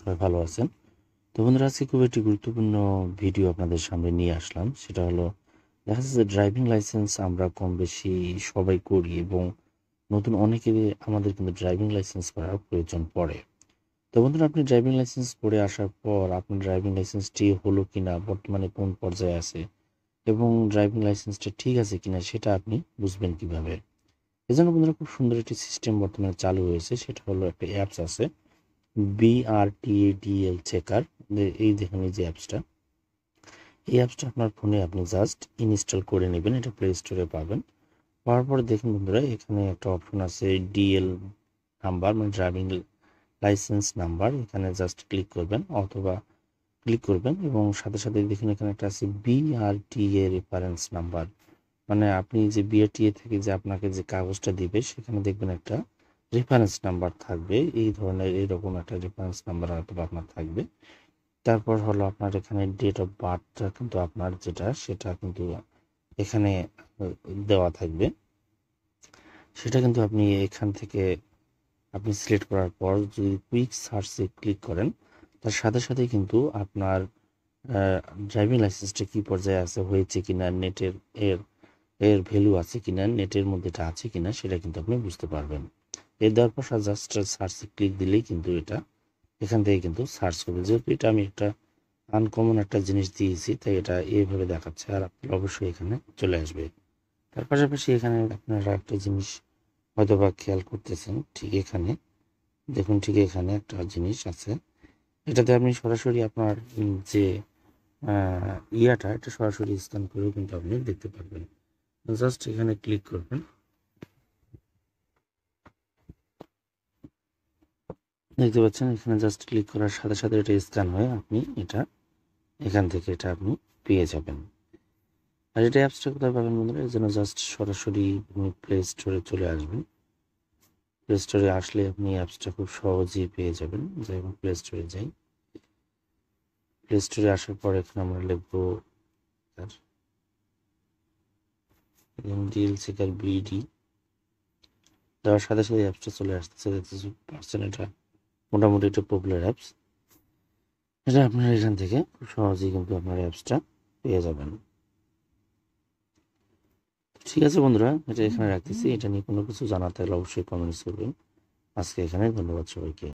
সবাই ভালো আছেন। তো বন্ধুরা, আজকে খুব একটি গুরুত্বপূর্ণ ভিডিও আপনাদের সামনে নিয়ে আসলাম। সেটা হলো, দেখা যাচ্ছে যে ড্রাইভিং লাইসেন্স আমরা কম বেশি সবাই করি এবং নতুন অনেকেরই আমাদের কিন্তু ড্রাইভিং লাইসেন্স করার প্রয়োজন পড়ে। তো বন্ধুরা, আপনি ড্রাইভিং লাইসেন্স করে আসার পর আপনার ড্রাইভিং লাইসেন্সটি হলো কিনা, বর্তমানে কোন পর্যায়ে আছে এবং ড্রাইভিং লাইসেন্সটা ঠিক আছে কিনা সেটা আপনি বুঝবেন কিভাবে। এজন্য বন্ধুরা, খুব সুন্দর একটি সিস্টেম বর্তমানে চালু হয়েছে। সেটা হলো, একটা অ্যাপস আছে BRTADL চেকার। এই দেখেন, এই যে অ্যাপসটা, এই অ্যাপসটা আপনার ফোনে আপনি জাস্ট ইনস্টল করে নেবেন। এটা প্লে স্টোরে পাবেন। পাওয়ার পরে দেখুন বন্ধুরা, এখানে একটা অপশন আছে ডিএল নাম্বার, মানে ড্রাইভিং লাইসেন্স নাম্বার। এখানে জাস্ট ক্লিক করবেন অথবা ক্লিক করবেন এবং সাথে সাথে দেখুন এখানে একটা আছে BRTA রেফারেন্স নাম্বার। মানে আপনি যে BRTA থেকে যে আপনাকে যে কাগজটা দিবে, সেখানে দেখবেন একটা রেফারেন্স নাম্বার থাকবে। এই ধরনের এরকম একটা রেফারেন্স নাম্বার হয়তো আপনার থাকবে। তারপর হলো আপনার এখানে ডেট অফ বার্থটা কিন্তু আপনার যেটা, সেটা কিন্তু এখানে দেওয়া থাকবে। সেটা কিন্তু আপনি এখান থেকে আপনি সিলেক্ট করার পর যদি কুইক সার্চে ক্লিক করেন, তার সাথে সাথে কিন্তু আপনার ড্রাইভিং লাইসেন্সটা কি পর্যায়ে আছে, হয়েছে কিনা, নেটের এর এর ভ্যালু আছে কিনা, নেটের মধ্যে এটা আছে কিনা, সেটা কিন্তু আপনি বুঝতে পারবেন। এর দেওয়ার পর জাস্ট সার্চে ক্লিক দিলেই কিন্তু এটা এখান থেকে কিন্তু সার্চ করবে। যেহেতু এটা আমি একটা আনকমন একটা জিনিস দিয়েছি, তাই এটা এইভাবে দেখাচ্ছে, আর আপনি অবশ্যই এখানে চলে আসবে। তার পাশাপাশি এখানে আপনারা একটা জিনিস হয়তো বা খেয়াল করতেছেন, ঠিক এখানে দেখুন, ঠিক এখানে একটা জিনিস আছে। এটাতে আপনি সরাসরি আপনার যে ইয়াটা, এটা সরাসরি স্ক্যান করেও কিন্তু আপনি দেখতে পারবেন। জাস্ট এখানে ক্লিক করবেন। দেখতে পাচ্ছেন, এখানে জাস্ট ক্লিক করার সাথে সাথে এটা স্ক্যান হয়ে আপনি এটা এখান থেকে এটা আপনি পেয়ে যাবেন। আর এটা অ্যাপসটা কোথায় পাবেন বন্ধুরা? এর জন্য জাস্ট সরাসরি প্লে স্টোরে চলে আসবেন। প্লে স্টোরে আসলে আপনি অ্যাপসটা খুব সহজেই পেয়ে যাবেন। যাই হোক, প্লে স্টোরে যাই। প্লে স্টোরে আসার পর এখানে আমরা লিখবো ডিএল চেকার BD। দেওয়ার সাথে সাথে অ্যাপসটা চলে আসতেছে, দেখতেছি পারছেন। এটা মোটামুটি একটা পপুলার অ্যাপস। এটা আপনারা এখান থেকে খুব সহজেই কিন্তু আপনার অ্যাপসটা পেয়ে যাবেন। ঠিক আছে বন্ধুরা, এটা এখানে রাখতেছি। এটা নিয়ে কোনো কিছু জানাতে হলে অবশ্যই কমেন্টস করবেন। আজকে এখানে ধন্যবাদ সবাইকে।